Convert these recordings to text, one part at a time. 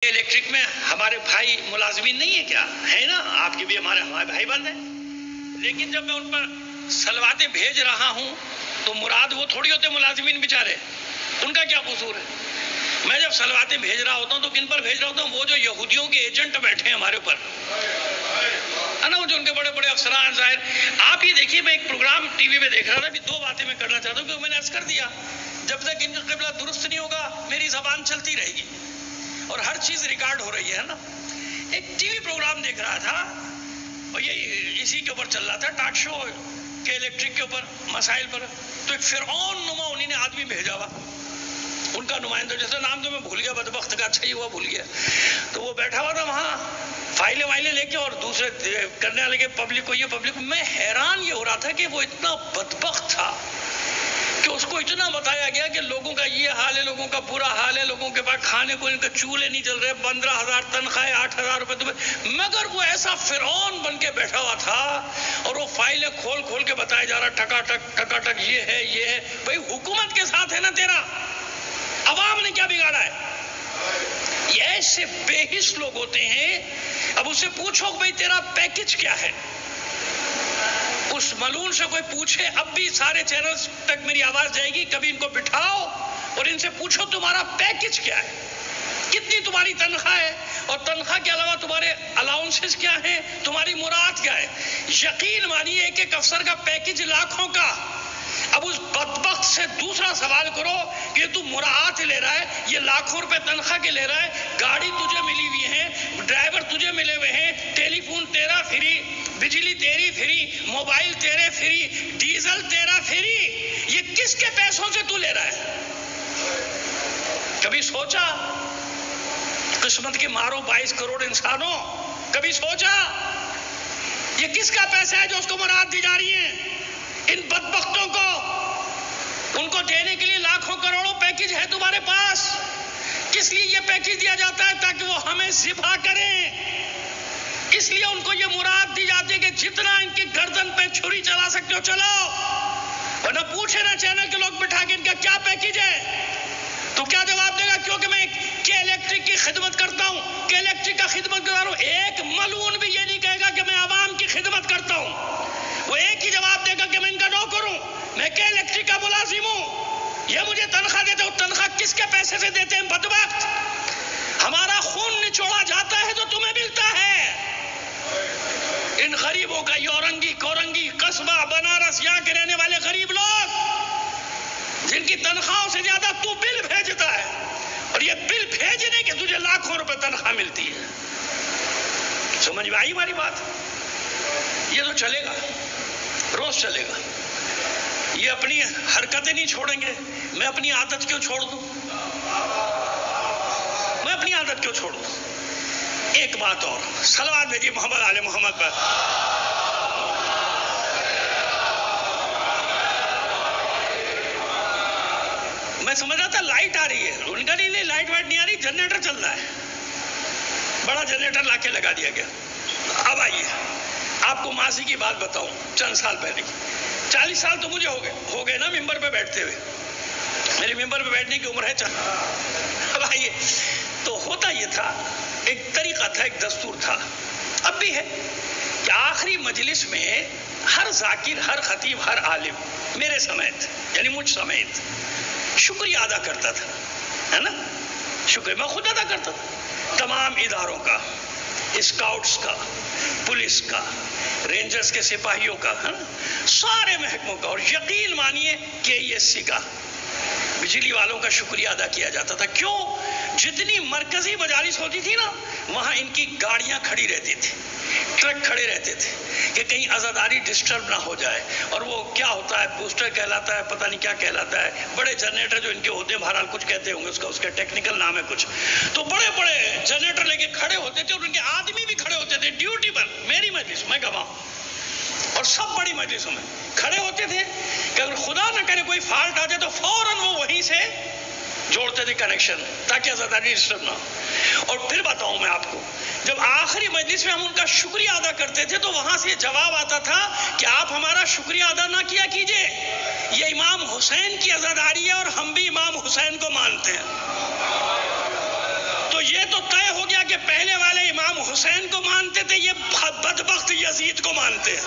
Electric में हमारे भाई मुलाजमीन नहीं है क्या? है ना, आपके भी हमारे भाई बंद है। लेकिन जब मैं उन पर सलवातें भेज रहा हूं तो मुराद वो थोड़ी होते मुलाजमीन बेचारे, उनका क्या कसूर है? मैं जब सलवातें भेज रहा होता हूं तो किन पर भेज रहा होता हूं? वो जो यहूदियों के एजेंट बैठे हैं हमारे ऊपर, है ना, वो जो उनके बड़े बड़े अफसरान जाहिर। आप ये देखिए, मैं एक प्रोग्राम टीवी में देख रहा था, अभी दो बातें मैं करना चाहता हूँ क्योंकि मैंने अर्ज कर दिया, जब तक इनका क़िबला दुरुस्त नहीं होगा मेरी जबान चलती रहेगी और हर चीज रिकॉर्ड हो रही है ना। एक टीवी प्रोग्राम देख रहा था और ये इसी के ऊपर चल रहा था, टॉक शो के इलेक्ट्रिक के ऊपर मसाइल पर। तो एक फिरौन नुमा उन्हीं ने आदमी भेजा हुआ, उनका नुमाइंदा, जैसे नाम तो मैं भूल गया, बदबख्त का, अच्छा ही हुआ भूल गया। तो वो बैठा हुआ था वहाँ फाइलें वाइलें लेके और दूसरे करने वाले के पब्लिक को, ये पब्लिक को। मैं हैरान ये हो रहा था कि वो इतना बदबख्त था कि उसको इतना बताया गया कि लोगों का ये हाल है, लोगों का बुरा हाल है, लोगों के पास खाने को इनके चूल्हे नहीं चल रहे, 15,000 तनख्वाह, 8,000 रुपए तो, मगर वो ऐसा फिरौन बन के बैठा हुआ था और वो फाइलें खोल खोल के बताया जा रहा, टकाटक ये है। भाई हुकूमत के साथ है ना तेरा, अवाम ने क्या बिगाड़ा है? ये ऐसे बेहिस लोग होते हैं। अब उससे पूछो भाई तेरा पैकेज क्या है, उस मलून से कोई पूछे, अब भी सारे चैनल्स तक मेरी आवाज जाएगी, कभी इनको बिठाओ और इनसे पूछो तुम्हारा पैकेज क्या है, कितनी तुम्हारी तनख्वाह है और तनख्वाह के अलावा तुम्हारे अलाउंसेस क्या हैं, तुम्हारी मुराद क्या है। यकीन मानिए एक एक अफसर का पैकेज लाखों का। अब उस बदबख्त से दूसरा सवाल करो कि तू मुराद ले रहा है, ये लाखों रुपए तनख्वाह के ले रहा है, गाड़ी तुझे मिली हुई है, ड्राइवर तुझे मिले हुए हैं, टेलीफोन तेरा फ्री, बिजली तेरी फ्री, मोबाइल तेरे फ्री, डीजल तेरा फ्री, ये किसके पैसों से तू ले रहा है? कभी सोचा? किस्मत के मारो 22 करोड़ इंसानों, कभी सोचा ये किसका पैसा है जो उसको मुराद दी जा रही है? इन बदबख्तों को, उनको देने के लिए लाखों करोड़ों पैकेज है तुम्हारे पास। किस लिए ये पैकेज दिया जाता है? ताकि वो हमें ज़िबा करें। इसलिए उनको ये मुराद दी जाती है कि जितना इनकी गर्दन पे छुरी चला सकते हो चलाओ, और ना पूछे ना चैनल के लोग बिठा के इनका क्या पैकेज है, तो क्या जवाब देगा? क्योंकि मैं के इलेक्ट्रिक की खिदमत करता हूं, के इलेक्ट्रिक का खिदमतगार हूं। एक मलून भी ये नहीं कहेगा कि मैं आवाम की खिदमत करता हूं। वो एक ही जवाब देगा कि मैं इनका नौकर हूं, मैं के इलेक्ट्रिक का मुलाजिम हूं, ये मुझे तनख्वाह देते हो। तनख्वाह किसके पैसे से देते हैं बदबख्त? हमारा खून निचोड़ा जाता है तो तुम्हें मिलता है। इन गरीबों का, यौरंगी, कोरंगी, कस्बा, बनारस, यहाँ के रहने वाले गरीब लोग, जिनकी तनख्वाहों से ज्यादा तू बिल भेजता है, और ये बिल भेजने के तुझे लाखों रुपए तनख्वाह मिलती है। समझ में आई हमारी बात? ये तो चलेगा, रोज चलेगा। ये अपनी हरकतें नहीं छोड़ेंगे। मैं अपनी आदत क्यों छोड़ दूं? मैं अपनी आदत क्यों छोड़ दूं? एक बात और, सलवात भेजिए मोहम्मद आले मोहम्मद पर। मैं समझ रहा था लाइट आ रही है, उनका नहीं, लाइट वाइट नहीं आ रही, जनरेटर चल रहा है, बड़ा जनरेटर लाके लगा दिया गया। अब आइए आपको मासी की बात बताऊं, चंद साल पहले की, 40 साल तो मुझे हो गए ना मिंबर पे बैठते हुए, मेरी मिंबर पे बैठने की उम्र है। अब आइए, तो होता ये था, एक तरीका था, एक दस्तूर था, अब भी है, कि आखिरी मजलिस में हर जाकिर, हर खतीब, हर आलिम मेरे समेत, यानी मुझ समेत, शुक्रिया अदा करता था, है ना, शुक्रिया मैं खुद अदा करता था, तमाम इदारों का, स्काउट्स का, पुलिस का, रेंजर्स के सिपाहियों का, है ना, सारे महकमों का, और यकीन मानिए KESC का, बिजली वालों का शुक्रिया अदा किया जाता था। क्यों? जितनी मरकजी मजालिस होती थी ना, वहां इनकी गाड़ियां खड़ी रहती थी, ट्रक खड़े रहते थे कि कहीं आज़ादारी डिस्टर्ब ना हो जाए। और वो क्या होता है, बूस्टर कहलाता है, पता नहीं क्या कहलाता है, बड़े जनरेटर जो इनके होते हैं, बहरहाल कुछ कहते होंगे उसका टेक्निकल नाम है कुछ, तो बड़े बड़े जनरेटर लेके खड़े होते थे और उनके आदमी भी खड़े होते थे ड्यूटी पर। मेरी मजलिस, मैं गवाह, और सब बड़ी मजलिसों में खड़े होते थे कि अगर खुदा ना करे कोई फॉल्ट आ जाए तो फौरन वो वहीं से जोड़ते थे कनेक्शन, ताकि आज़ादारी डिस्टर्ब ना हो। और फिर बताऊं मैं आपको, जब आखिरी मजलिस में हम उनका शुक्रिया अदा करते थे तो वहां से जवाब आता था कि आप हमारा शुक्रिया अदा ना किया कीजिए, ये इमाम हुसैन की आज़ादारी है और हम भी इमाम हुसैन को मानते हैं। तो ये تو طے ہو گیا کہ پہلے والے امام حسین کو مانتے تھے، یہ بدبخت یزید کو مانتے ہیں۔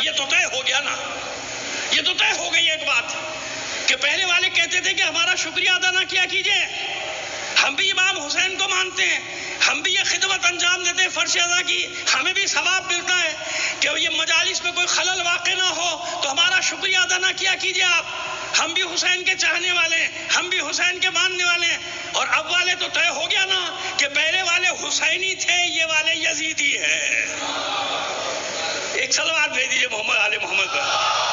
یہ تو طے ہو گیا نا، یہ تو طے ہو گئی ایک بات کہ پہلے والے کہتے تھے کہ ہمارا شکریہ ادا نہ کیا کیجئے، ہم بھی امام حسین کو مانتے ہیں، ہم بھی یہ خدمت انجام دیتے ہیں فرض ادا کی، ہمیں بھی ثواب ملتا ہے کہ یہ مجالس میں کوئی خلل واقع نہ ہو، تو ہمارا شکریہ ادا نہ کیا کیجئے آپ، ہم بھی حسین کے چاہنے والے ہیں، ہم بھی حسین کے ماننے والے ہیں۔ اور اب والے تو طے ہو گیا نا کہ پہلے والے حسینی تھے، یہ والے یزیدی ہیں۔ ایک صلوات بھیج دیجیے محمد آل محمد پر۔